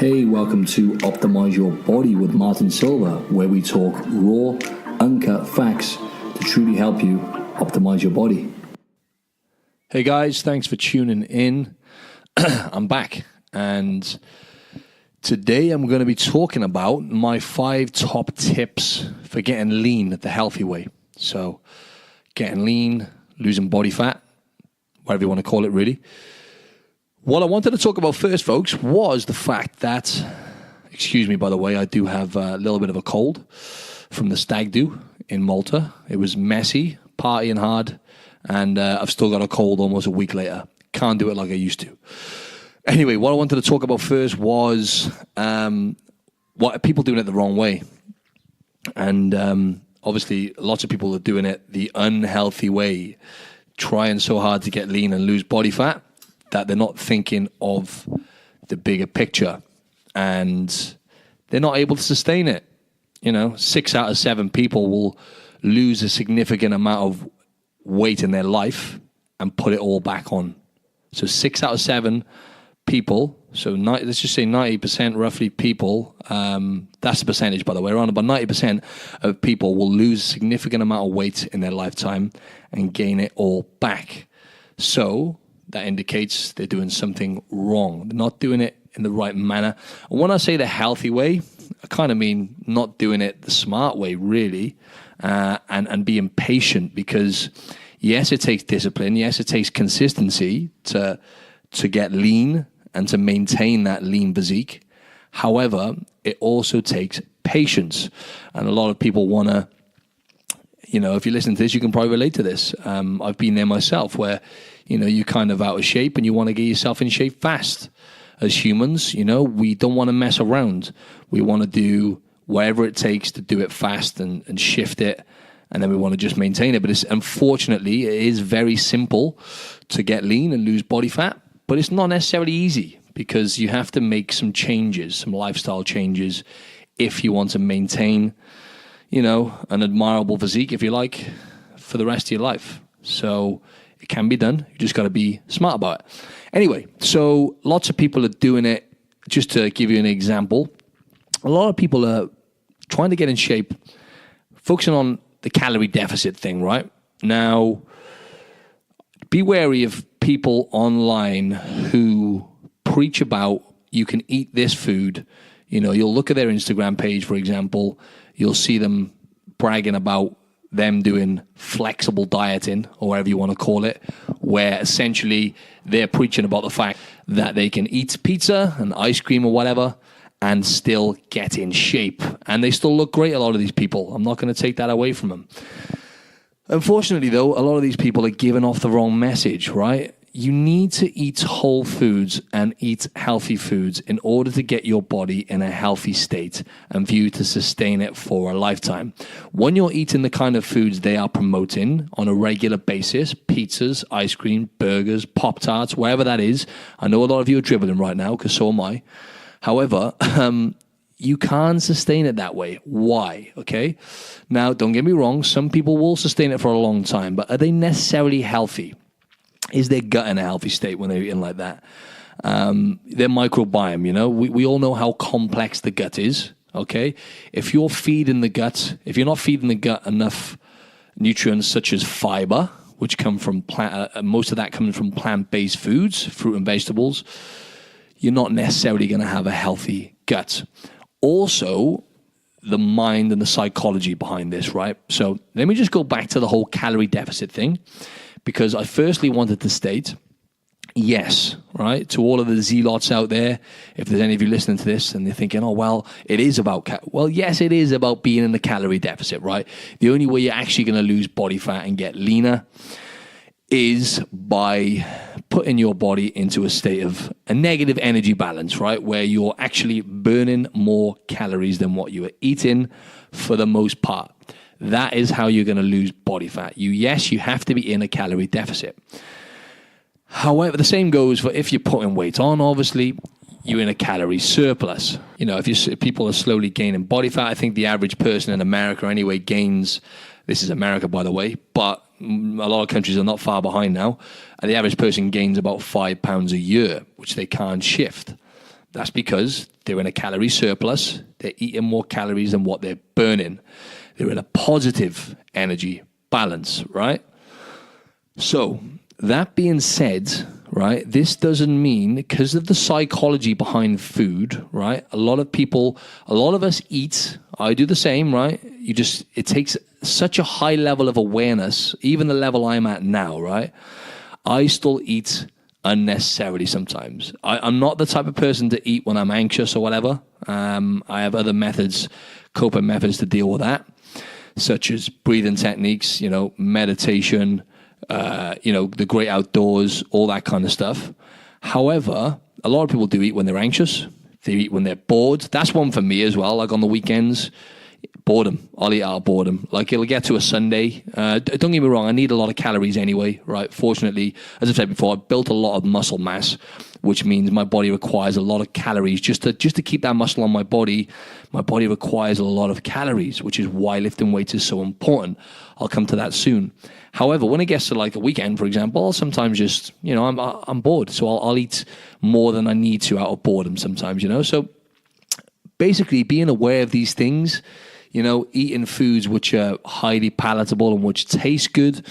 Hey, welcome to Optimize Your Body with Martin Silva, where we talk raw, uncut facts to truly help you optimize your body. Hey guys, thanks for tuning in. I'm back, and today I'm going to be talking about my 5 top tips for getting lean the healthy way. So, getting lean, losing body fat, whatever you want to call it really. What I wanted to talk about first, folks, was the fact that, excuse me, by the way, I do have a little bit of a cold from the stag do in Malta. It was messy, partying hard, and I've still got a cold almost a week later. Can't do it like I used to. Anyway, what I wanted to talk about first was what people doing it the wrong way. And obviously, lots of people are doing it the unhealthy way, trying so hard to get lean and lose body fat that they're not thinking of the bigger picture, and they're not able to sustain it. 6 out of 7 people will lose a significant amount of weight in their life and put it all back on. So 6 out of 7 people, so let's just say 90% roughly people, that's the percentage, by the way, around about 90% of people will lose a significant amount of weight in their lifetime and gain it all back. So that indicates they're doing something wrong. They're not doing it in the right manner. And when I say the healthy way, I kind of mean not doing it the smart way, really, and being patient, because yes, it takes discipline. Yes, it takes consistency to get lean and to maintain that lean physique. However, it also takes patience. And a lot of people want to, if you listen to this, you can probably relate to this. I've been there myself where, you're kind of out of shape and you want to get yourself in shape fast. As humans, we don't want to mess around. We want to do whatever it takes to do it fast and shift it. And then we want to just maintain it. But unfortunately, it is very simple to get lean and lose body fat. But it's not necessarily easy, because you have to make some changes, some lifestyle changes, if you want to maintain, an admirable physique, if you like, for the rest of your life. So it can be done. You just got to be smart about it. Anyway, so lots of people are doing it. Just to give you an example, a lot of people are trying to get in shape, focusing on the calorie deficit thing, right? Now, be wary of people online who preach about you can eat this food. You'll look at their Instagram page, for example, you'll see them bragging about them doing flexible dieting, or whatever you want to call it, where essentially they're preaching about the fact that they can eat pizza and ice cream or whatever and still get in shape. And they still look great, a lot of these people. I'm not going to take that away from them. Unfortunately, though, a lot of these people are giving off the wrong message, right? You need to eat whole foods and eat healthy foods in order to get your body in a healthy state and for you to sustain it for a lifetime. When you're eating the kind of foods they are promoting on a regular basis, pizzas, ice cream, burgers, Pop-Tarts, wherever that is, I know a lot of you are dribbling right now, because so am I. However, you can't sustain it that way. Why? Okay? Now, don't get me wrong, some people will sustain it for a long time, but are they necessarily healthy? Is their gut in a healthy state when they're eating like that? Their microbiome, we all know how complex the gut is, okay? If you're not feeding the gut enough nutrients such as fiber, which come from most of that comes from plant-based foods, fruit and vegetables, you're not necessarily going to have a healthy gut. Also, the mind and the psychology behind this, right? So let me just go back to the whole calorie deficit thing, because I firstly wanted to state, yes, right, to all of the zealots out there, if there's any of you listening to this and they're thinking, oh, well, it is about, yes, it is about being in the calorie deficit, right? The only way you're actually going to lose body fat and get leaner is by putting your body into a state of a negative energy balance, right, where you're actually burning more calories than what you are eating for the most part. That is how you're going to lose body fat. You have to be in a calorie deficit. However, the same goes for if you're putting weight on, obviously, you're in a calorie surplus. If people are slowly gaining body fat, I think the average person in America anyway gains, this is America, by the way, but a lot of countries are not far behind now. And the average person gains about 5 pounds a year, which they can't shift. That's because they're in a calorie surplus. They're eating more calories than what they're burning. They're in a positive energy balance, right? So that being said, right, this doesn't mean, because of the psychology behind food, right, a lot of us eat, I do the same, right? It takes such a high level of awareness, even the level I'm at now, right? I still eat unnecessarily sometimes. I'm not the type of person to eat when I'm anxious or whatever. I have other coping methods to deal with that, such as breathing techniques, meditation, the great outdoors, all that kind of stuff. However, a lot of people do eat when they're anxious. They eat when they're bored. That's one for me as well. Like on the weekends, boredom. I'll eat out of boredom. Like it'll get to a Sunday. Don't get me wrong. I need a lot of calories anyway, right? Fortunately, as I've said before, I've built a lot of muscle mass, which means my body requires a lot of calories. Just to keep that muscle on my body requires a lot of calories, which is why lifting weights is so important. I'll come to that soon. However, when it gets to like a weekend, for example, I'll sometimes just, I'm bored. So I'll eat more than I need to out of boredom sometimes, So basically being aware of these things, eating foods which are highly palatable and which taste good.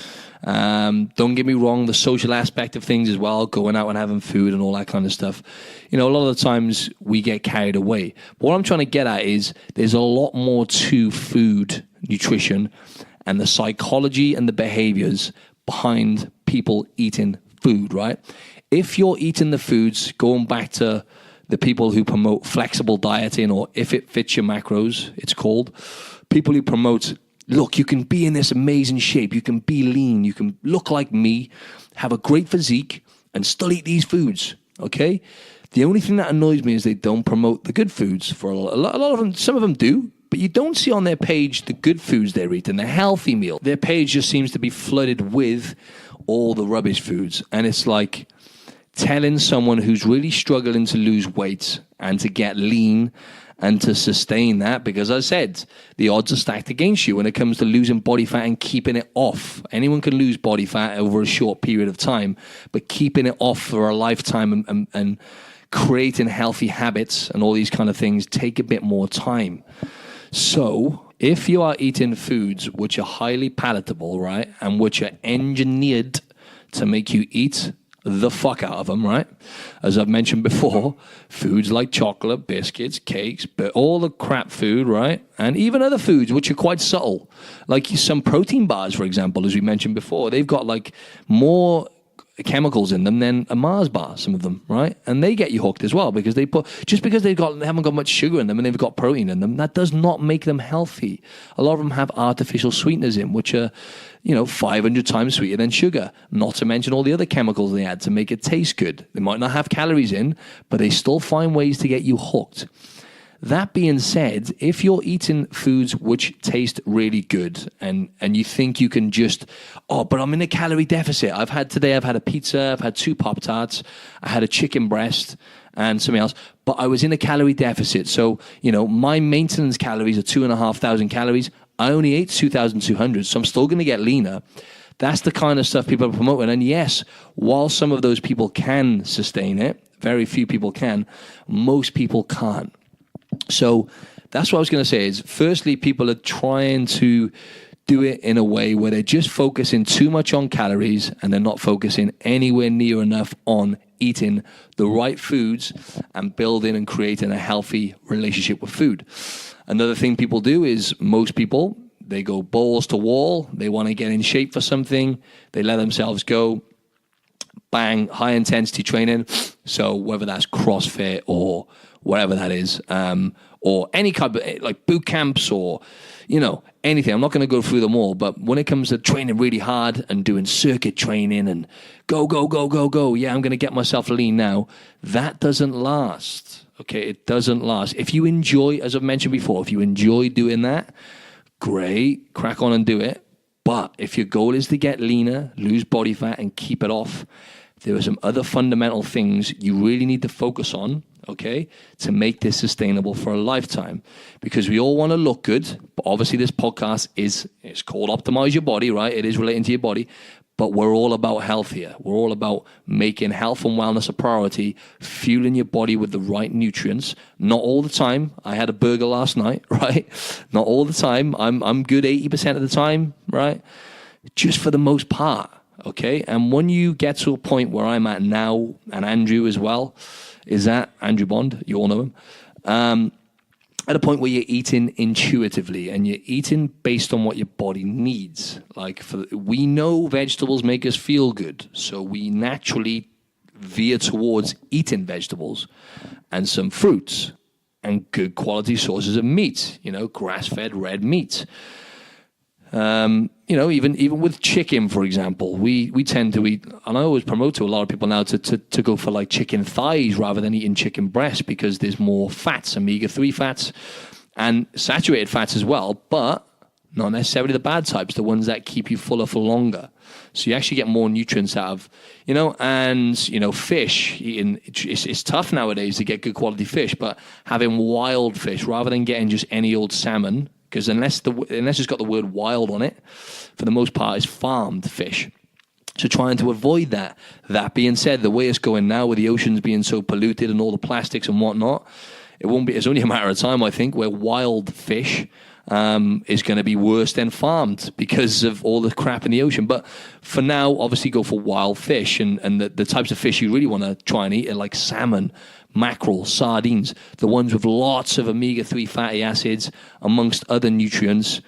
Don't get me wrong, the social aspect of things as well, going out and having food and all that kind of stuff. A lot of the times we get carried away. But what I'm trying to get at is there's a lot more to food, nutrition, and the psychology and the behaviors behind people eating food, right? If you're eating the foods, going back to the people who promote flexible dieting, or if it fits your macros, it's called, people who promote, look, you can be in this amazing shape, you can be lean, you can look like me, have a great physique, and still eat these foods, okay? The only thing that annoys me is they don't promote the good foods. For a lot of them, some of them do, but you don't see on their page the good foods they're eating, the healthy meal. Their page just seems to be flooded with all the rubbish foods. And it's like telling someone who's really struggling to lose weight and to get lean and to sustain that, because as I said, the odds are stacked against you when it comes to losing body fat and keeping it off. Anyone can lose body fat over a short period of time, but keeping it off for a lifetime and creating healthy habits and all these kind of things take a bit more time. So if you are eating foods which are highly palatable, right, and which are engineered to make you eat the fuck out of them, right? As I've mentioned before, foods like chocolate, biscuits, cakes, but all the crap food, right? And even other foods which are quite subtle, like some protein bars, for example, as we mentioned before, they've got like more chemicals in them than a Mars bar, some of them, right? And they get you hooked as well, because just because they haven't got much sugar in them and they've got protein in them, that does not make them healthy. A lot of them have artificial sweeteners in, which are 500 times sweeter than sugar, not to mention all the other chemicals they add to make it taste good. They might not have calories in, but they still find ways to get you hooked. That being said, if you're eating foods which taste really good and you think you can just, but I'm in a calorie deficit. I've had a pizza, I've had 2 Pop-Tarts, I had a chicken breast and something else, but I was in a calorie deficit. So, my maintenance calories are 2,500 calories. I only ate 2,200, so I'm still going to get leaner. That's the kind of stuff people are promoting. And yes, while some of those people can sustain it, very few people can, most people can't. So that's what I was going to say is, firstly, people are trying to do it in a way where they're just focusing too much on calories and they're not focusing anywhere near enough on eating the right foods and building and creating a healthy relationship with food. Another thing people do is, most people, they go balls to wall. They want to get in shape for something. They let themselves go. Bang, high intensity training. So whether that's CrossFit or whatever that is, or any kind of like boot camps or, anything. I'm not going to go through them all, but when it comes to training really hard and doing circuit training and go, yeah, I'm going to get myself lean now, that doesn't last. Okay, it doesn't last. If you enjoy, as I've mentioned before, if you enjoy doing that, great, crack on and do it. But if your goal is to get leaner, lose body fat, and keep it off, there are some other fundamental things you really need to focus on, okay, to make this sustainable for a lifetime. Because we all want to look good, but obviously this podcast it's called Optimize Your Body, right? It is relating to your body. but we're all about health here. We're all about making health and wellness a priority, fueling your body with the right nutrients. Not all the time. I had a burger last night, right? Not all the time. I'm good 80% of the time, right? Just for the most part, okay? And when you get to a point where I'm at now, and Andrew as well, is that Andrew Bond? You all know him. At a point where you're eating intuitively and you're eating based on what your body needs. Like, we know vegetables make us feel good, so we naturally veer towards eating vegetables and some fruits and good quality sources of meat, grass-fed red meat. Even with chicken, for example, we tend to eat, and I always promote to a lot of people now to go for like chicken thighs rather than eating chicken breast, because there's more fats, omega-3 fats, and saturated fats as well, but not necessarily the bad types, the ones that keep you fuller for longer. So you actually get more nutrients out of, fish. It's tough nowadays to get good quality fish, but having wild fish rather than getting just any old salmon, because unless it's got the word wild on it, for the most part, it's farmed fish. So trying to avoid that. That being said, the way it's going now with the oceans being so polluted and all the plastics and whatnot, it's only a matter of time, I think, where wild fish is going to be worse than farmed because of all the crap in the ocean. But for now, obviously go for wild fish, and the types of fish you really want to try and eat are like salmon, mackerel, sardines, the ones with lots of omega-3 fatty acids, amongst other nutrients,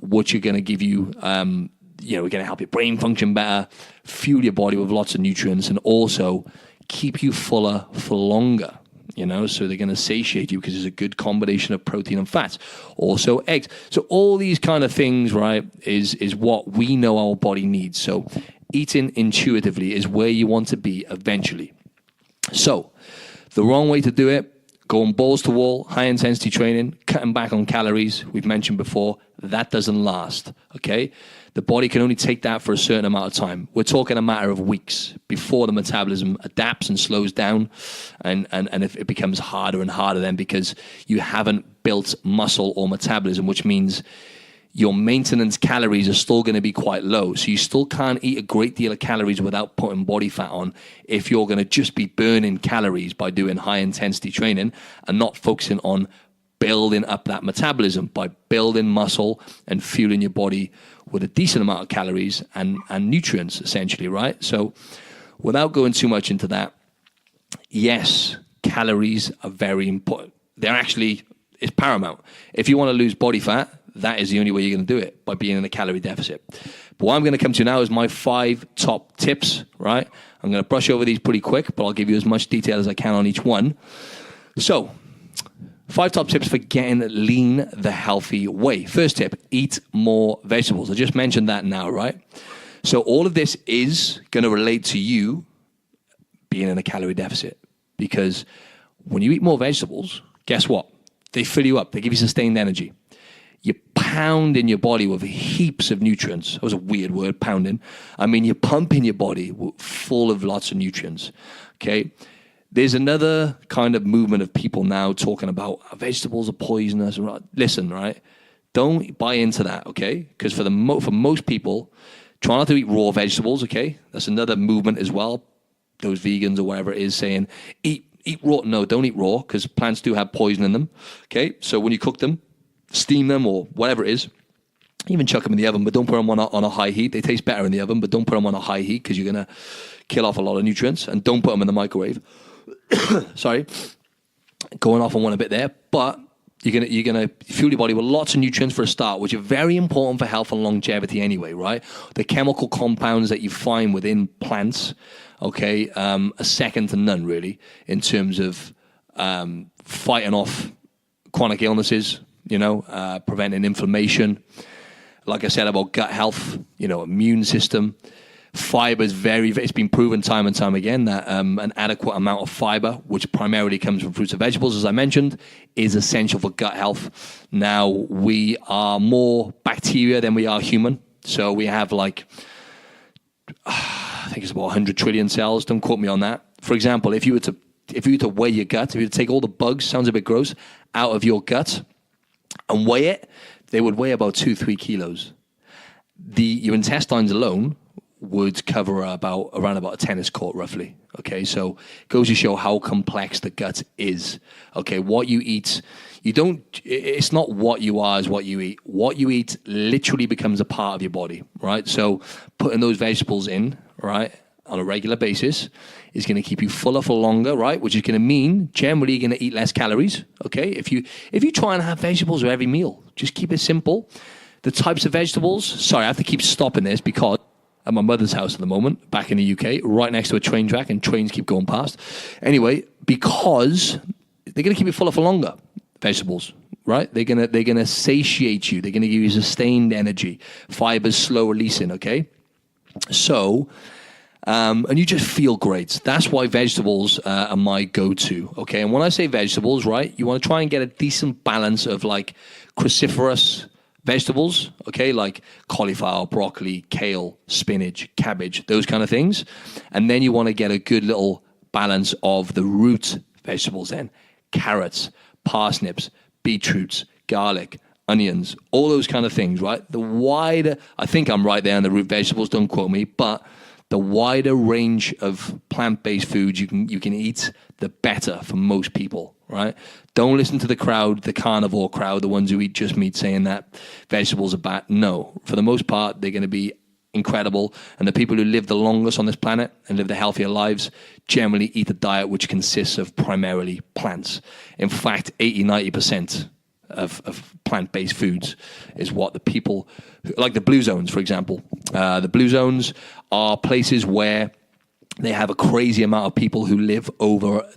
which are going to give you, we're going to help your brain function better, fuel your body with lots of nutrients, and also keep you fuller for longer. So they're going to satiate you because it's a good combination of protein and fats. Also eggs. So all these kind of things, right, is what we know our body needs. So eating intuitively is where you want to be eventually. So the wrong way to do it, going balls to wall, high intensity training, cutting back on calories, we've mentioned before, that doesn't last, okay? The body can only take that for a certain amount of time. We're talking a matter of weeks before the metabolism adapts and slows down, and it becomes harder and harder then because you haven't built muscle or metabolism, which means your maintenance calories are still going to be quite low. So you still can't eat a great deal of calories without putting body fat on if you're going to just be burning calories by doing high intensity training and not focusing on building up that metabolism by building muscle and fueling your body with a decent amount of calories and nutrients, essentially, right? So without going too much into that, yes, calories are very important. It's paramount. If you want to lose body fat, that is the only way you're going to do it, by being in a calorie deficit. But what I'm going to come to now is my 5 top tips, right? I'm going to brush over these pretty quick, but I'll give you as much detail as I can on each one. So 5 top tips for getting lean the healthy way. First tip, eat more vegetables. I just mentioned that now, right? So all of this is going to relate to you being in a calorie deficit, because when you eat more vegetables, guess what? They fill you up. They give you sustained energy. You're pounding your body with heaps of nutrients. That was a weird word, pounding. I mean, you're pumping your body full of lots of nutrients, okay? There's another kind of movement of people now talking about vegetables are poisonous. Listen, right? Don't buy into that, okay? Because for most people, try not to eat raw vegetables, okay? That's another movement as well. Those vegans or whatever it is saying, eat raw. No, don't eat raw, because plants do have poison in them, okay? So when you cook them, steam them or whatever it is, even chuck them in the oven, but don't put them on a high heat. They taste better in the oven, but don't put them on a high heat because you're going to kill off a lot of nutrients. And don't put them in the microwave. Sorry, going off on one a bit there, but you're gonna fuel your body with lots of nutrients for a start, which are very important for health and longevity anyway, right? The chemical compounds that you find within plants, okay, are second to none really in terms of fighting off chronic illnesses, preventing inflammation. Like I said about gut health, immune system. Fiber is it's been proven time and time again that an adequate amount of fiber, which primarily comes from fruits and vegetables, as I mentioned, is essential for gut health. Now, we are more bacteria than we are human. So we have I think it's about 100 trillion cells. Don't quote me on that. For example, if you were to weigh your gut, if you were to take all the bugs, sounds a bit gross, out of your gut and weigh it, they would weigh about 2-3 kilos. Your intestines alone would cover around about a tennis court, roughly. Okay, so it goes to show how complex the gut is. Okay, what you eat, it's not what you are, is what you eat. What you eat literally becomes a part of your body, right? So putting those vegetables in, right, on a regular basis is going to keep you fuller for longer, right? Which is going to mean generally you're going to eat less calories. Okay, if you try and have vegetables with every meal, just keep it simple. The types of vegetables. Sorry, I have to keep stopping this because at my mother's house at the moment, back in the UK, right next to a train track, and trains keep going past. Anyway, because they're going to keep you fuller for longer. Vegetables, right? They're gonna satiate you. They're gonna give you sustained energy. Fibers slow releasing. Okay, so. And you just feel great. That's why vegetables are my go-to, okay? And when I say vegetables, right, you want to try and get a decent balance of like cruciferous vegetables, okay, like cauliflower, broccoli, kale, spinach, cabbage, those kind of things. And then you want to get a good little balance of the root vegetables then. Carrots, parsnips, beetroots, garlic, onions, all those kind of things, right? I think I'm right there on the root vegetables, don't quote me, but the wider range of plant-based foods you can eat, the better for most people, right? Don't listen to the crowd, the carnivore crowd, the ones who eat just meat saying that vegetables are bad. No, for the most part, they're going to be incredible. And the people who live the longest on this planet and live the healthier lives generally eat a diet which consists of primarily plants. In fact, 80-90% of plant-based foods is what the people, like the blue zones, for example. The blue zones are places where they have a crazy amount of people who live over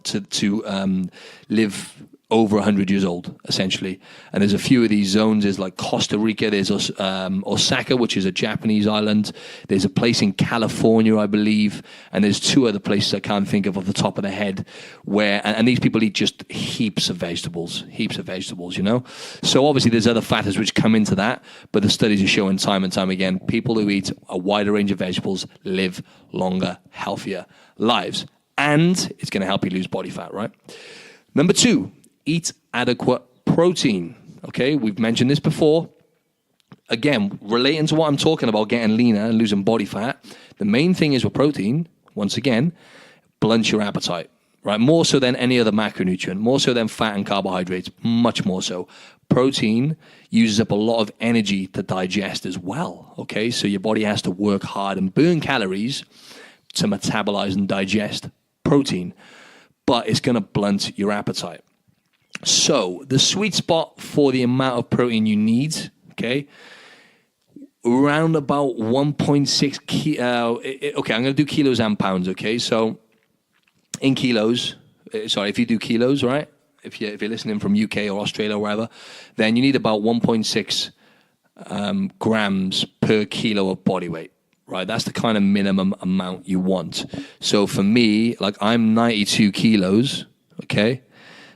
live over 100 years old, essentially. And there's a few of these zones. There's like Costa Rica. There's Osaka, which is a Japanese island. There's a place in California, I believe. And there's two other places I can't think of off the top of the head where, and these people eat just heaps of vegetables, you know? So obviously there's other factors which come into that, but the studies are showing time and time again, people who eat a wider range of vegetables live longer, healthier lives. And it's going to help you lose body fat, right? Number 2, eat adequate protein. Okay, we've mentioned this before. Again, relating to what I'm talking about, getting leaner and losing body fat, the main thing is with protein, once again, blunts your appetite, right? More so than any other macronutrient, more so than fat and carbohydrates, much more so. Protein uses up a lot of energy to digest as well, okay? So your body has to work hard and burn calories to metabolize and digest protein, but it's going to blunt your appetite. So the sweet spot for the amount of protein you need, okay, around about 1.6 kilo. Okay, I'm going to do kilos and pounds, okay? So in kilos, if you do kilos, right? If you're listening from UK or Australia or wherever, then you need about 1.6 grams per kilo of body weight, right? That's the kind of minimum amount you want. So for me, like I'm 92 kilos, okay?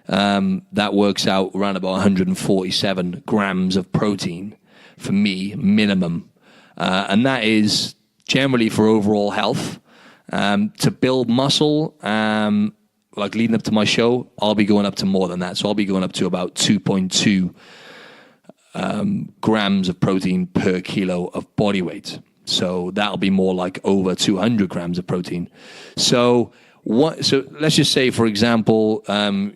That works out around about 147 grams of protein for me, minimum. And that is generally for overall health. To build muscle, like leading up to my show, I'll be going up to more than that. So I'll be going up to about 2.2 grams of protein per kilo of body weight. So that'll be more like over 200 grams of protein. So let's just say, for example,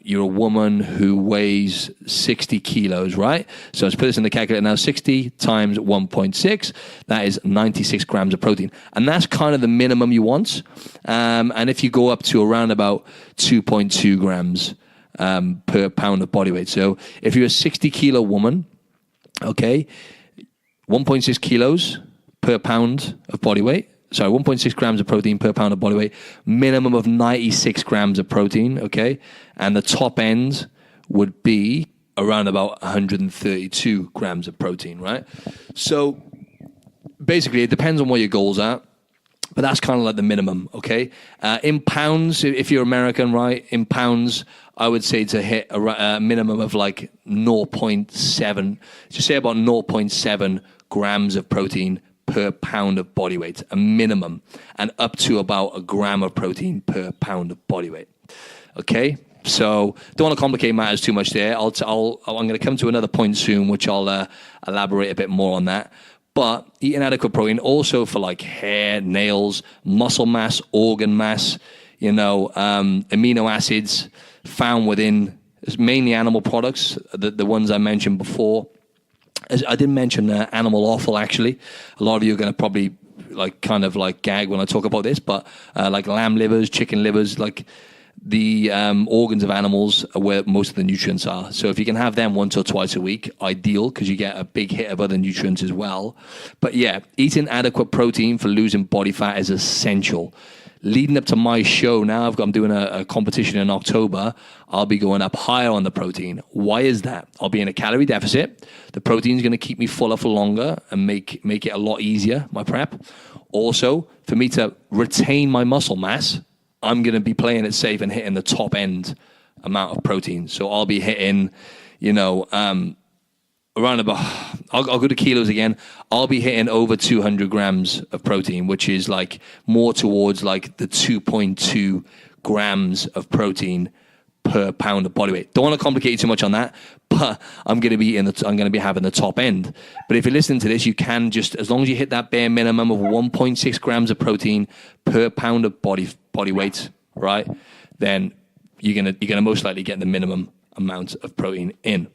you're a woman who weighs 60 kilos, right? So let's put this in the calculator now. 60 times 1.6, that is 96 grams of protein. And that's kind of the minimum you want. And if you go up to around about 2.2 grams per pound of body weight. So if you're a 60 kilo woman, okay, 1.6 kilos per pound of body weight. Sorry, 1.6 grams of protein per pound of body weight, minimum of 96 grams of protein, okay? And the top end would be around about 132 grams of protein, right? So basically, it depends on what your goals are, but that's kind of like the minimum, okay? In pounds, if you're American, right, in pounds, I would say to hit a minimum of like 0.7, just say about 0.7 grams of protein per pound of body weight, a minimum, and up to about a gram of protein per pound of body weight. Okay, so don't want to complicate matters too much there. I'm going to come to another point soon, which I'll elaborate a bit more on that. But eating adequate protein also for like hair, nails, muscle mass, organ mass, amino acids found within mainly animal products, the ones I mentioned before. I didn't mention animal offal, actually. A lot of you are going to probably kind of gag when I talk about this, but like lamb livers, chicken livers, like the organs of animals are where most of the nutrients are. So if you can have them once or twice a week, ideal, because you get a big hit of other nutrients as well. But yeah, eating adequate protein for losing body fat is essential. Leading up to my show now, I'm doing a competition in October. I'll be going up higher on the protein. Why is that? I'll be in a calorie deficit. The protein is going to keep me fuller for longer and make it a lot easier, my prep. Also, for me to retain my muscle mass, I'm going to be playing it safe and hitting the top end amount of protein. So I'll be hitting, around about, I'll go to kilos again. I'll be hitting over 200 grams of protein, which is like more towards like the 2.2 grams of protein per pound of body weight. Don't want to complicate too much on that, but I'm going to be having the top end. But if you're listening to this, you can just, as long as you hit that bare minimum of 1.6 grams of protein per pound of body weight, right? Then you're gonna most likely get the minimum amount of protein in.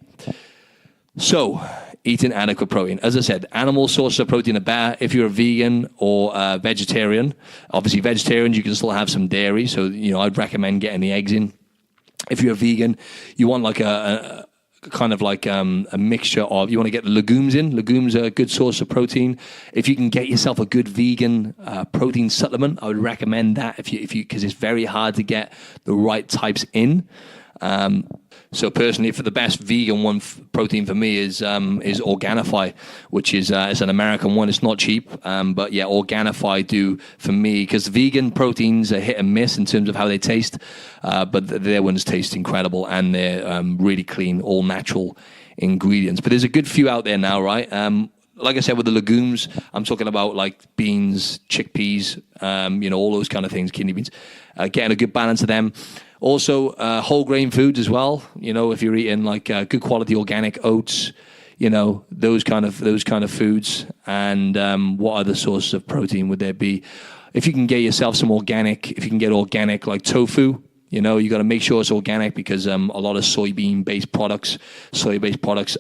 So, eating adequate protein. As I said, animal sources of protein are better. If you're a vegan or a vegetarian, obviously vegetarians, you can still have some dairy. So, I'd recommend getting the eggs in. If you're a vegan, you want like a kind of like a mixture of, you want to get the legumes in. Legumes are a good source of protein. If you can get yourself a good vegan protein supplement, I would recommend that if you because it's very hard to get the right types in. So personally, for the best vegan protein for me is Organifi, which is it's an American one. It's not cheap, but yeah, Organifi do for me, because vegan proteins are hit and miss in terms of how they taste, but their ones taste incredible, and they're really clean, all natural ingredients. But there's a good few out there now, right? Like I said, with the legumes, I'm talking about like beans, chickpeas, all those kind of things, kidney beans, getting a good balance of them. Also, whole grain foods as well. If you're eating like good quality organic oats, those kind of foods. And what other sources of protein would there be? If you can get yourself some organic, if you can get organic like tofu, you got to make sure it's organic, because a lot of soy-based products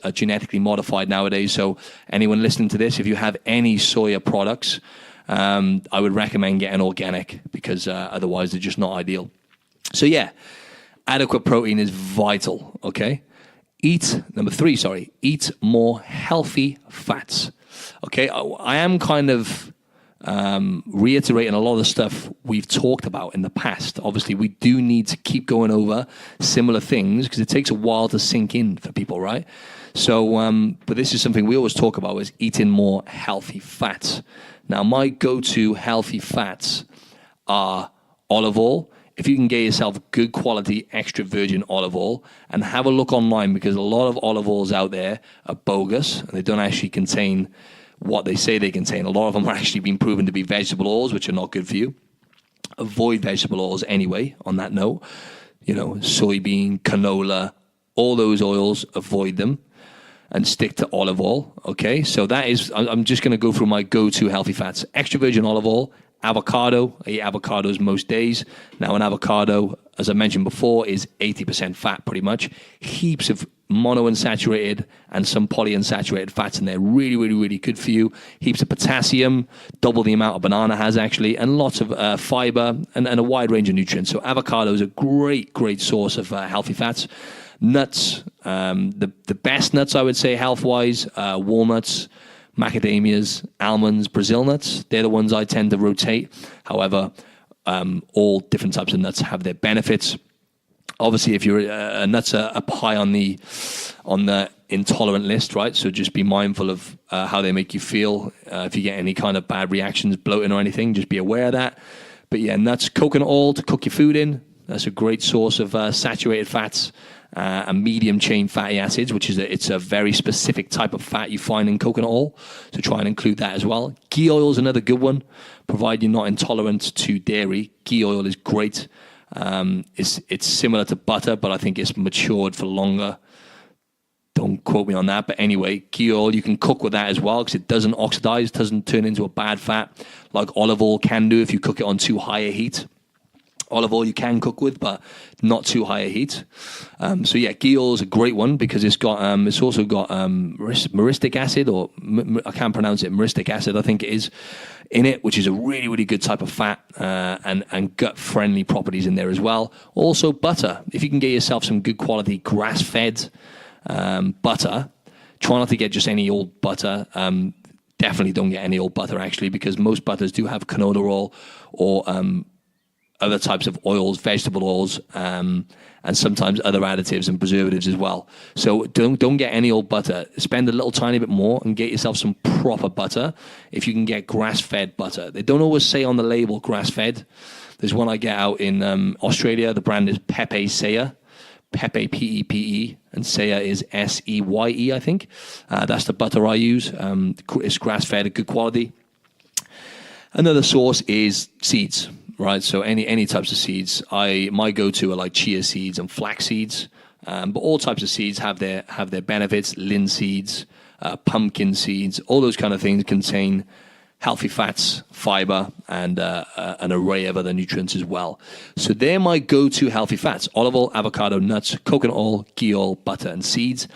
are genetically modified nowadays. So anyone listening to this, if you have any soya products, I would recommend getting organic, because otherwise they're just not ideal. So yeah, adequate protein is vital, okay? Eat more healthy fats, okay? I am kind of reiterating a lot of the stuff we've talked about in the past. Obviously, we do need to keep going over similar things, because it takes a while to sink in for people, right? So, but this is something we always talk about, is eating more healthy fats. Now, my go-to healthy fats are olive oil. If you can get yourself good quality extra virgin olive oil, and have a look online, because a lot of olive oils out there are bogus and they don't actually contain what they say they contain. A lot of them are actually being proven to be vegetable oils, which are not good for you. Avoid vegetable oils anyway, on that note. Soybean, canola, all those oils, avoid them and stick to olive oil, okay? So that is, I'm just going to go through my go-to healthy fats. Extra virgin olive oil, avocado. I eat avocados most days. Now, an avocado, as I mentioned before, is 80% fat pretty much. Heaps of monounsaturated and some polyunsaturated fats in there. Really, really, really good for you. Heaps of potassium, double the amount a banana has actually, and lots of fiber and a wide range of nutrients. So avocado is a great, great source of healthy fats. Nuts, the best nuts I would say health-wise, walnuts, macadamias, almonds, Brazil nuts. They're the ones I tend to rotate. However, all different types of nuts have their benefits. Obviously, if you're nuts are up high on the intolerant list, right? So just be mindful of how they make you feel. If you get any kind of bad reactions, bloating or anything, just be aware of that. But yeah, nuts, coconut oil to cook your food in. That's a great source of saturated fats. And medium chain fatty acids, which is it's a very specific type of fat you find in coconut oil. So try and include that as well. Ghee oil is another good one, provided you're not intolerant to dairy. Ghee oil is great. It's similar to butter, but I think it's matured for longer. Don't quote me on that. But anyway, ghee oil, you can cook with that as well because it doesn't oxidize, doesn't turn into a bad fat like olive oil can do if you cook it on too high a heat. Olive oil you can cook with, but not too high a heat. So yeah, ghee oil is a great one because it's also got myristic acid, or I can't pronounce it, myristic acid I think it is, in it, which is a really, really good type of fat, and gut-friendly properties in there as well. Also butter. If you can get yourself some good quality grass-fed butter, try not to get just any old butter. Definitely don't get any old butter actually, because most butters do have canola oil or other types of oils, vegetable oils, and sometimes other additives and preservatives as well. So don't get any old butter. Spend a little tiny bit more and get yourself some proper butter if you can get grass-fed butter. They don't always say on the label grass-fed. There's one I get out in Australia. The brand is Pepe Seye. Pepe, P-E-P-E, and Seye is S-E-Y-E, I think. That's the butter I use. It's grass-fed, good quality. Another source is seeds. Right, so any types of seeds. My go-to are like chia seeds and flax seeds, but all types of seeds have their benefits. Linseeds, pumpkin seeds, all those kind of things contain healthy fats, fiber, and an array of other nutrients as well. So they're my go-to healthy fats: olive oil, avocado, nuts, coconut oil, ghee oil, butter, and seeds.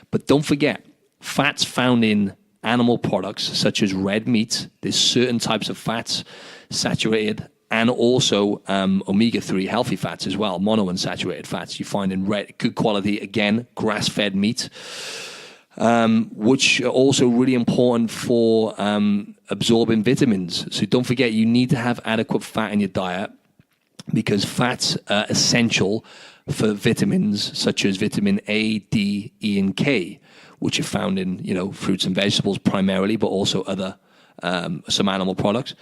But don't forget, fats found in animal products such as red meat. There's certain types of fats, saturated, and also omega-3 healthy fats as well, monounsaturated fats you find in red, good quality, again, grass-fed meat, which are also really important for absorbing vitamins. So don't forget, you need to have adequate fat in your diet because fats are essential for vitamins such as vitamin A, D, E, and K, which are found in fruits and vegetables primarily, but also other some animal products.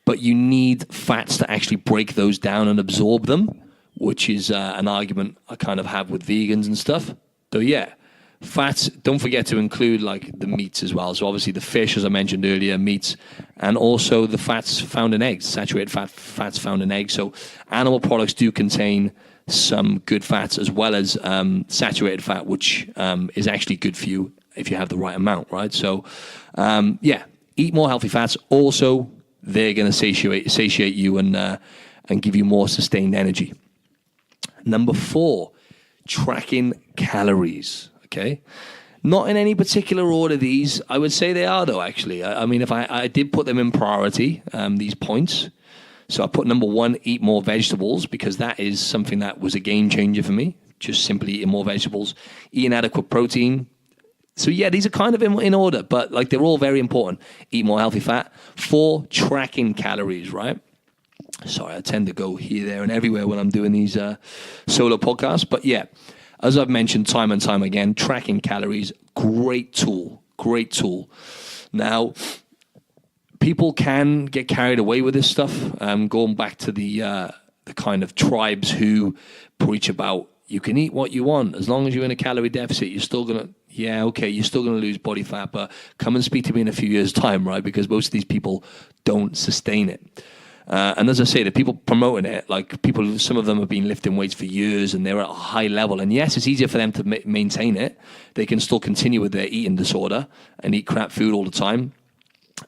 But you need fats to actually break those down and absorb them, which is an argument I kind of have with vegans and stuff. So yeah, fats, don't forget to include like the meats as well. So obviously the fish, as I mentioned earlier, meats, and also the fats found in eggs, saturated fats found in eggs. So animal products do contain some good fats as well as saturated fat, which is actually good for you if you have the right amount, right? So yeah, eat more healthy fats. Also, they're going to satiate you and give you more sustained energy. Number 4, tracking calories. Okay, not in any particular order. These, I would say they are though. Actually, I mean, if I did put them in priority, these points. So I put number 1, eat more vegetables, because that is something that was a game changer for me. Just simply eating more vegetables, eating adequate protein. So yeah, these are kind of in order, but like they're all very important. Eat more healthy fat. 4, tracking calories, right? Sorry, I tend to go here, there, and everywhere when I'm doing these solo podcasts. But yeah, as I've mentioned time and time again, tracking calories, great tool. Now, people can get carried away with this stuff. Going back to the kind of tribes who preach about you can eat what you want as long as you're in a calorie deficit. You're still gonna, you're still gonna lose body fat, but come and speak to me in a few years' time, right? Because most of these people don't sustain it. And as I say, the people promoting it, like people, some of them have been lifting weights for years and they're at a high level. And yes, it's easier for them to maintain it. They can still continue with their eating disorder and eat crap food all the time,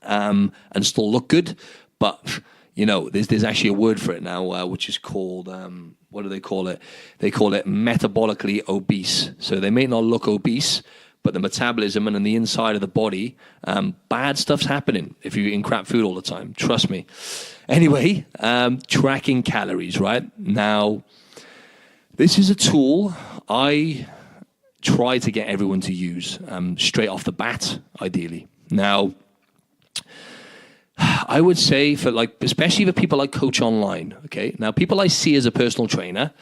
and still look good. But there's actually a word for it now, which is called, what do they call it? They call it metabolically obese. So they may not look obese, but the metabolism and on the inside of the body, bad stuff's happening if you're eating crap food all the time. Trust me. Anyway, tracking calories, right? Now, this is a tool I try to get everyone to use straight off the bat, ideally. Now, I would say especially for people I coach online, okay? Now, people I see as a personal trainer,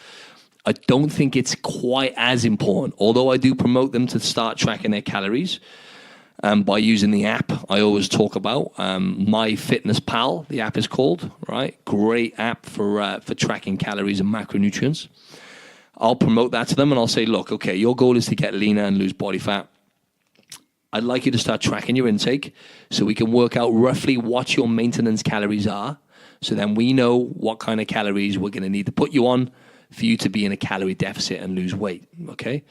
I don't think it's quite as important, although I do promote them to start tracking their calories by using the app I always talk about, MyFitnessPal, the app is called, right? Great app for tracking calories and macronutrients. I'll promote that to them and I'll say, look, okay, your goal is to get leaner and lose body fat. I'd like you to start tracking your intake so we can work out roughly what your maintenance calories are. So then we know what kind of calories we're going to need to put you on for you to be in a calorie deficit and lose weight, okay?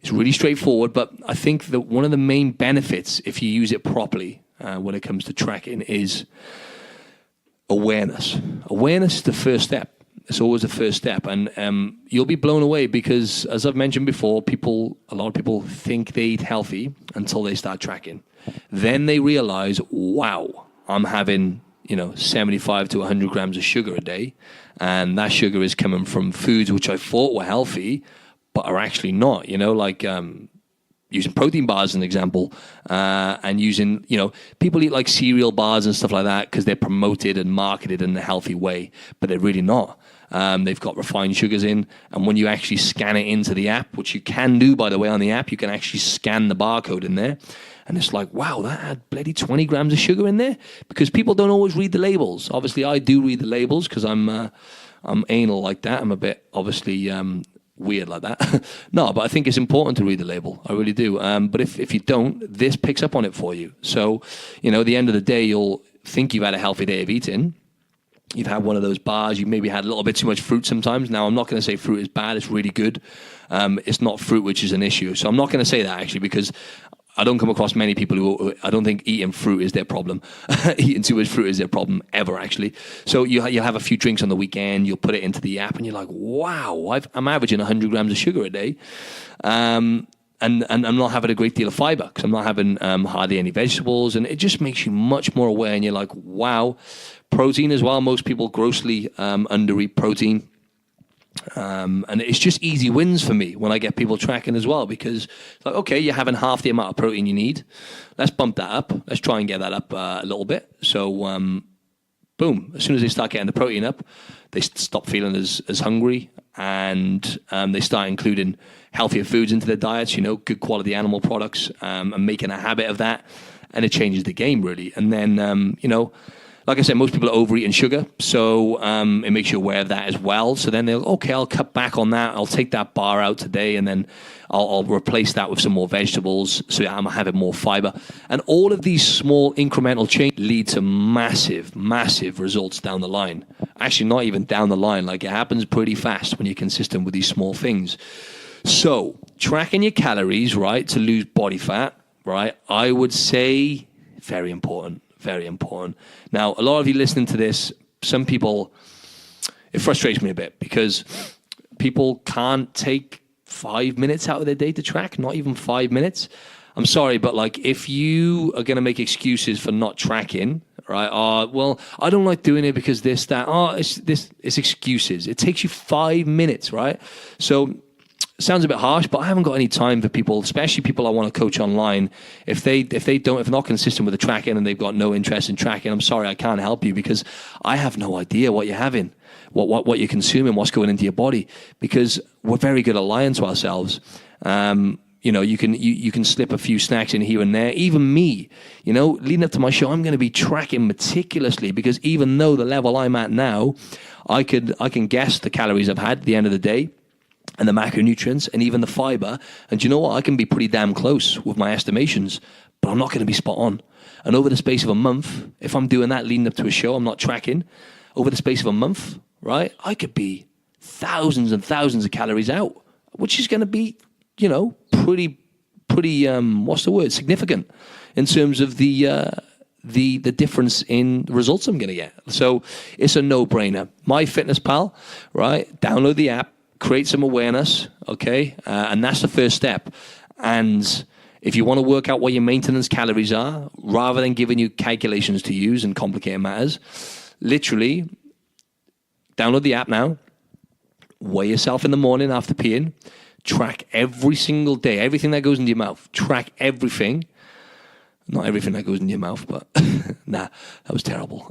It's really straightforward, but I think that one of the main benefits, if you use it properly when it comes to tracking, is awareness. Awareness is the first step. It's always the first step. And you'll be blown away because, as I've mentioned before, a lot of people think they eat healthy until they start tracking. Then they realize, wow, I'm having 75 to 100 grams of sugar a day. And that sugar is coming from foods which I thought were healthy, but are actually not, like using protein bars as an example, and using, people eat like cereal bars and stuff like that because they're promoted and marketed in a healthy way, but they're really not. They've got refined sugars in, and when you actually scan it into the app, which you can do, by the way, on the app, you can actually scan the barcode in there, and it's like, wow, that had bloody 20 grams of sugar in there, because people don't always read the labels. Obviously, I do read the labels because I'm anal like that. I'm a bit, obviously, weird like that. No, but I think it's important to read the label. I really do. But if you don't, this picks up on it for you. So, at the end of the day, you'll think you've had a healthy day of eating. You've had one of those bars. You maybe had a little bit too much fruit sometimes. Now, I'm not going to say fruit is bad. It's really good. It's not fruit which is an issue. So I'm not going to say that, actually, because I don't come across many people who I don't think eating fruit is their problem. Eating too much fruit is their problem ever, actually. So you'll have a few drinks on the weekend, you'll put it into the app, and you're like, wow, I'm averaging 100 grams of sugar a day. And I'm not having a great deal of fiber because I'm not having hardly any vegetables. And it just makes you much more aware. And you're like, wow, protein as well. Most people grossly undereat protein. And it's just easy wins for me when I get people tracking as well, because it's like, okay, you're having half the amount of protein you need. Let's bump that up. Let's try and get that up a little bit. So, boom, as soon as they start getting the protein up, they stop feeling as hungry, and they start including healthier foods into their diets, good quality animal products, and making a habit of that. And it changes the game, really. And then, like I said, most people are overeating sugar, so it makes you aware of that as well. So then I'll cut back on that. I'll take that bar out today, and then I'll replace that with some more vegetables, so I'm having more fiber. And all of these small incremental changes lead to massive, massive results down the line. Actually, not even down the line. Like, it happens pretty fast when you're consistent with these small things. So tracking your calories, right, to lose body fat, right, I would say very important. Very important. Now, a lot of you listening to this, some people, it frustrates me a bit because people can't take 5 minutes out of their day to track, not even 5 minutes. I'm sorry, but like, if you are going to make excuses for not tracking, right? Well, I don't like doing it because this, that. It's excuses. It takes you 5 minutes, right? So, sounds a bit harsh, but I haven't got any time for people, especially people I want to coach online. If they're not consistent with the tracking and they've got no interest in tracking, I'm sorry, I can't help you because I have no idea what you're having, what you're consuming, what's going into your body, because we're very good at lying to ourselves. You can slip a few snacks in here and there. Even me, leading up to my show, I'm going to be tracking meticulously because even though the level I'm at now, I can guess the calories I've had at the end of the day, and the macronutrients, and even the fiber. And you know what? I can be pretty damn close with my estimations, but I'm not going to be spot on. And over the space of a month, if I'm doing that leading up to a show, I'm not tracking, over the space of a month, right, I could be thousands and thousands of calories out, which is going to be, pretty, what's the word, significant in terms of the difference in the results I'm going to get. So it's a no-brainer. MyFitnessPal, right, download the app, create some awareness, okay? And that's the first step. And if you want to work out what your maintenance calories are, rather than giving you calculations to use and complicated matters, literally download the app now, weigh yourself in the morning after peeing, track every single day, everything that goes into your mouth, track everything. Not everything that goes into your mouth, but nah, that was terrible.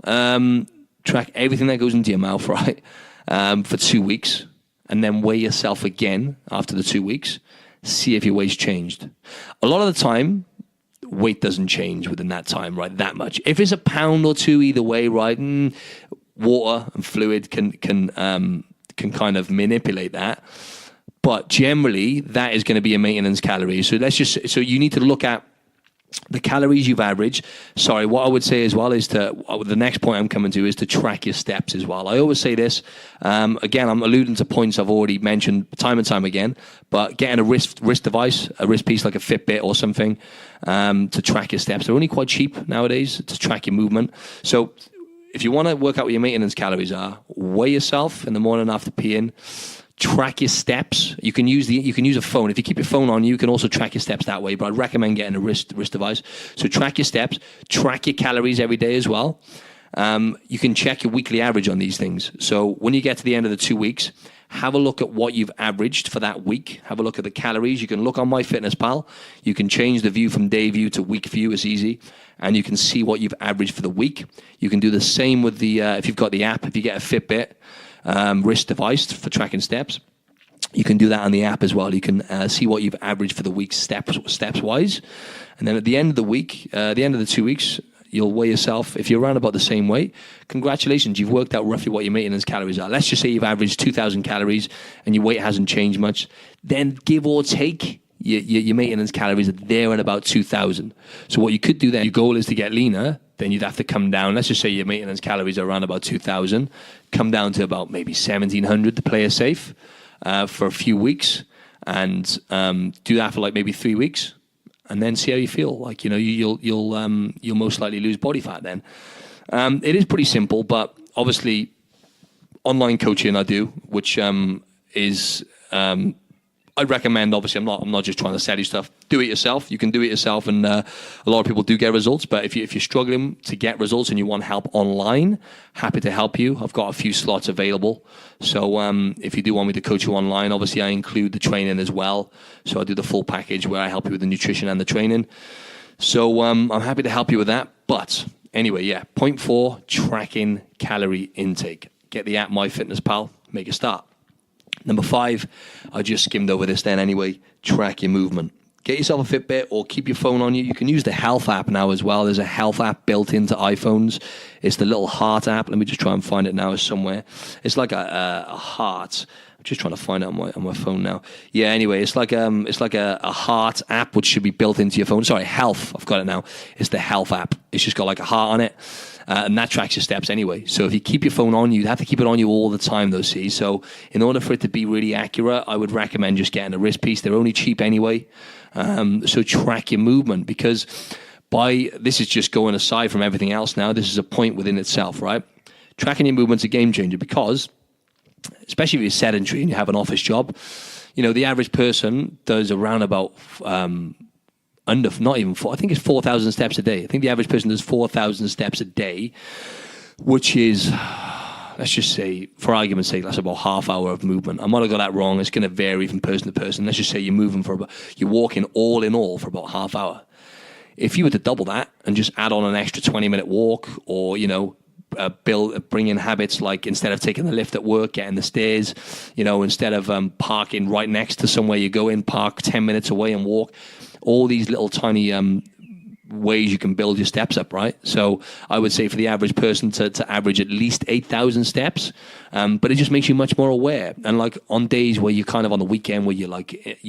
Track everything that goes into your mouth, right, for 2 weeks. And then weigh yourself again after the 2 weeks, see if your weight's changed. A lot of the time, weight doesn't change within that time, right, that much. If it's a pound or two either way, right, water and fluid can kind of manipulate that. But generally, that is going to be a maintenance calorie. So you need to look at the calories you've averaged. Sorry, what I would say as well is the next point I'm coming to is to track your steps as well. I always say this, again, I'm alluding to points I've already mentioned time and time again, but getting a wrist device, a wrist piece like a Fitbit or something, to track your steps. They're only quite cheap nowadays to track your movement. So if you want to work out what your maintenance calories are, weigh yourself in the morning after peeing. Track your steps. You can use a phone. If you keep your phone on, you can also track your steps that way. But I'd recommend getting a wrist device. So track your steps, track your calories every day as well. You can check your weekly average on these things. So when you get to the end of the 2 weeks, have a look at what you've averaged for that week. Have a look at the calories. You can look on MyFitnessPal. You can change the view from day view to week view. It's easy. And you can see what you've averaged for the week. You can do the same with the if you've got the app. If you get a Fitbit wrist device for tracking steps, you can do that on the app as well. You can see what you've averaged for the week steps wise, and then at the end of the week, the end of the 2 weeks, you'll weigh yourself. If you're around about the same weight, congratulations, you've worked out roughly what your maintenance calories are. Let's just say you've averaged 2,000 calories and your weight hasn't changed much, then give or take, your maintenance calories are there at about 2,000. So what you could do then, your goal is to get leaner, then you'd have to come down. Let's just say your maintenance calories are around about 2,000. Come down to about maybe 1,700 to play it safe for a few weeks, and do that for like maybe 3 weeks, and then see how you feel. Like, you know, you'll most likely lose body fat then. It is pretty simple, but obviously online coaching I do, which is I'd recommend. Obviously, I'm not just trying to sell you stuff. Do it yourself. You can do it yourself, and a lot of people do get results. But if you're struggling to get results and you want help online, happy to help you. I've got a few slots available. So if you do want me to coach you online, obviously I include the training as well. So I do the full package where I help you with the nutrition and the training. So I'm happy to help you with that. But anyway, yeah. Point 4: tracking calorie intake. Get the app MyFitnessPal. Make a start. Number 5, I just skimmed over this then anyway, track your movement. Get yourself a Fitbit or keep your phone on you. You can use the health app now as well. There's a health app built into iPhones. It's the little heart app. Let me just try and find it now somewhere. It's like a heart. I'm just trying to find it on my phone now. Yeah, anyway, it's like a heart app which should be built into your phone. Sorry, health. I've got it now. It's the health app. It's just got like a heart on it. And that tracks your steps anyway. So if you keep your phone on you, have to keep it on you all the time though, see? So in order for it to be really accurate, I would recommend just getting a wrist piece. They're only cheap anyway. So track your movement, because this is just going aside from everything else now. This is a point within itself, right? Tracking your movement's a game changer, because especially if you're sedentary and you have an office job, you know, the average person does around about not even 4, I think it's 4,000 steps a day. I think the average person does 4,000 steps a day, which is, let's just say, for argument's sake, that's about half hour of movement. I might have got that wrong. It's going to vary from person to person. Let's just say you're walking all in all for about half hour. If you were to double that and just add on an extra 20-minute walk, or, you know, bring in habits like, instead of taking the lift at work, getting the stairs, you know, instead of parking right next to somewhere you go in, park 10 minutes away and walk. All these little tiny ways you can build your steps up, right? So I would say for the average person to average at least 8,000 steps, but it just makes you much more aware. And like on days where you're kind of on the weekend where you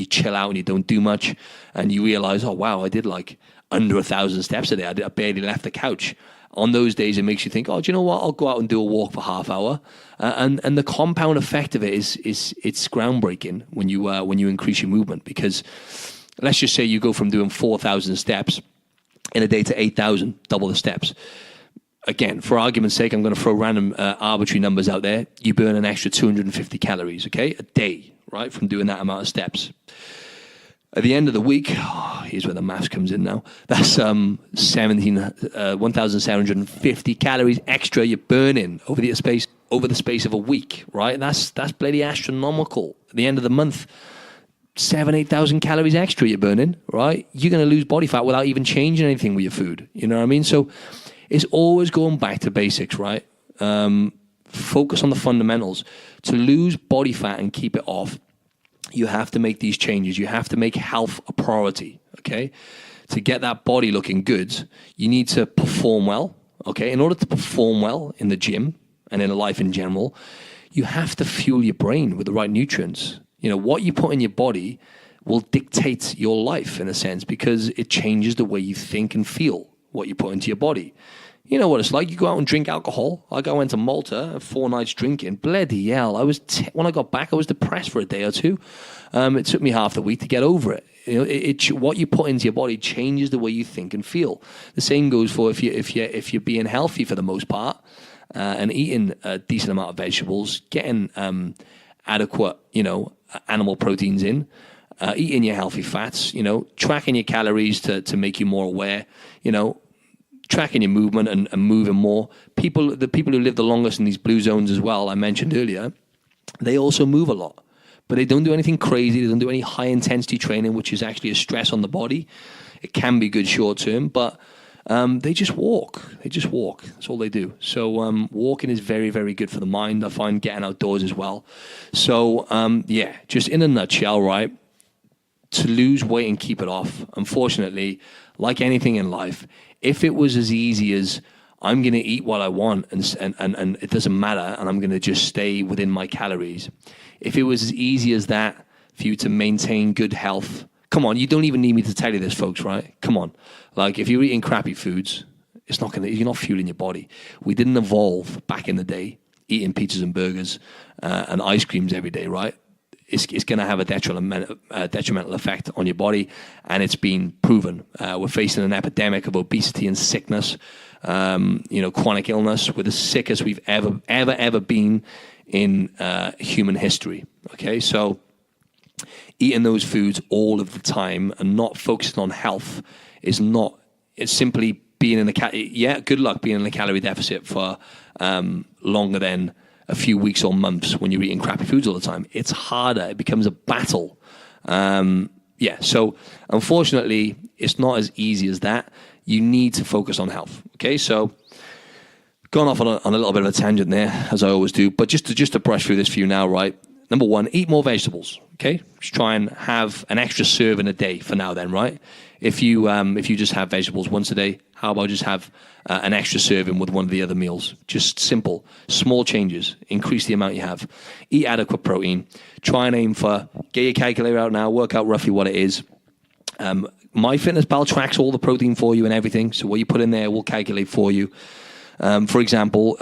chill out and you don't do much, and you realize, oh wow, I did like under 1,000 steps a day. I barely left the couch. On those days, it makes you think, oh, do you know what? I'll go out and do a walk for half hour. And the compound effect of it is it's groundbreaking when you increase your movement, because let's just say you go from doing 4,000 steps in a day to 8,000, double the steps. Again, for argument's sake, I'm going to throw random arbitrary numbers out there. You burn an extra 250 calories, okay, a day, right, from doing that amount of steps. At the end of the week, here's where the maths comes in now. That's 1,750 calories extra you're burning over the space of a week, right? That's bloody astronomical. At the end of the month, 8,000 calories extra you're burning, right? You're going to lose body fat without even changing anything with your food. You know what I mean? So it's always going back to basics, right? Focus on the fundamentals. To lose body fat and keep it off, you have to make these changes. You have to make health a priority, okay? To get that body looking good, you need to perform well, okay? In order to perform well in the gym and in life in general, you have to fuel your brain with the right nutrients. You know, what you put in your body will dictate your life in a sense, because it changes the way you think and feel, what you put into your body. You know what it's like. You go out and drink alcohol. Like I went to Malta, 4 nights drinking. Bloody hell. When I got back, I was depressed for a day or two. It took me half the week to get over it. You know, what you put into your body changes the way you think and feel. The same goes for if you're being healthy for the most part, and eating a decent amount of vegetables, getting adequate, animal proteins in, eating your healthy fats, tracking your calories to make you more aware, tracking your movement and moving more. The people who live the longest in these blue zones as well, I mentioned earlier, they also move a lot. But they don't do anything crazy. They don't do any high-intensity training, which is actually a stress on the body. It can be good short-term, but they just walk. They just walk. That's all they do. So walking is very, very good for the mind. I find getting outdoors as well. So, just in a nutshell, right, to lose weight and keep it off, unfortunately, like anything in life, if it was as easy as I'm going to eat what I want and it doesn't matter and I'm going to just stay within my calories, if it was as easy as that for you to maintain good health, come on, you don't even need me to tell you this, folks, right? Come on. Like if you're eating crappy foods, you're not fueling your body. We didn't evolve back in the day eating pizzas and burgers and ice creams every day, right? It's going to have a detrimental effect on your body, and it's been proven. We're facing an epidemic of obesity and sickness, chronic illness. We're the sickest we've ever been in human history. Okay, so eating those foods all of the time and not focusing on health it's simply being in good luck being in a calorie deficit for longer than a few weeks or months when you're eating crappy foods all the time. It's harder. It becomes a battle. So unfortunately, it's not as easy as that. You need to focus on health. Okay, so gone off on a little bit of a tangent there, as I always do, but just to brush through this for you now, right? Number one, eat more vegetables. Okay, just try and have an extra serving a day for now. Then, right? If you just have vegetables once a day, how about just have an extra serving with one of the other meals? Just simple, small changes. Increase the amount you have. Eat adequate protein. Try and aim for, get your calculator out now, work out roughly what it is. MyFitnessPal tracks all the protein for you and everything. So what you put in there will calculate for you. For example,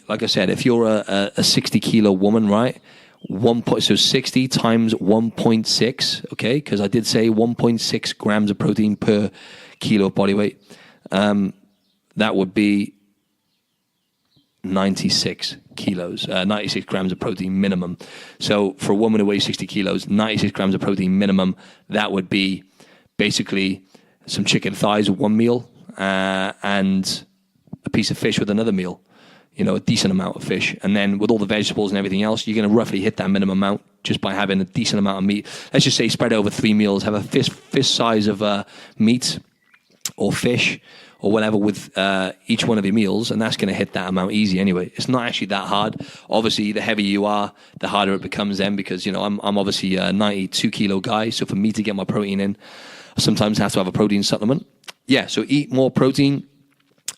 like I said, if you're a 60 kilo woman, right? 60 times 1.6, okay? Because I did say 1.6 grams of protein per kilo of body weight. That would be 96 kilos, 96 grams of protein minimum. So for a woman who weighs 60 kilos, 96 grams of protein minimum, that would be basically some chicken thighs with one meal and a piece of fish with another meal. A decent amount of fish. And then with all the vegetables and everything else, you're going to roughly hit that minimum amount just by having a decent amount of meat. Let's just say spread over 3 meals, have a fist size of meat or fish or whatever with each one of your meals, and that's going to hit that amount easy anyway. It's not actually that hard. Obviously, the heavier you are, the harder it becomes then because, I'm obviously a 92 kilo guy, so for me to get my protein in, I sometimes have to have a protein supplement. Yeah, so eat more protein,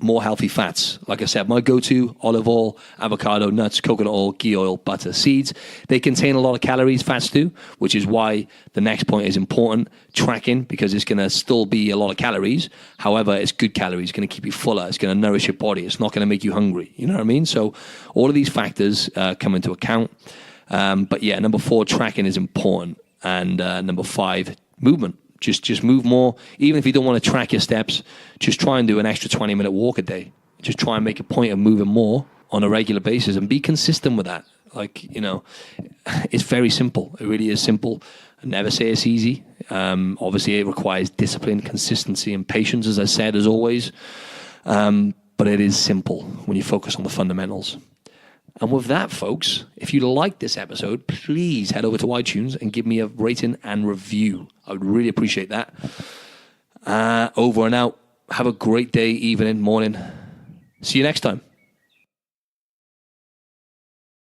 more healthy fats. Like I said, my go-to, olive oil, avocado, nuts, coconut oil, ghee oil, butter, seeds. They contain a lot of calories, fats do, which is why the next point is important, tracking, because it's going to still be a lot of calories. However, it's good calories. It's going to keep you fuller. It's going to nourish your body. It's not going to make you hungry. You know what I mean? So all of these factors come into account. But yeah, number 4, tracking is important. And number 5, movement. Just move more. Even if you don't want to track your steps, just try and do an extra 20-minute walk a day. Just try and make a point of moving more on a regular basis and be consistent with that. It's very simple. It really is simple. I never say it's easy. Obviously, it requires discipline, consistency, and patience, as I said, as always. But it is simple when you focus on the fundamentals. And with that, folks, if you like this episode, please head over to iTunes and give me a rating and review. I would really appreciate that. Over and out. Have a great day, evening, morning. See you next time.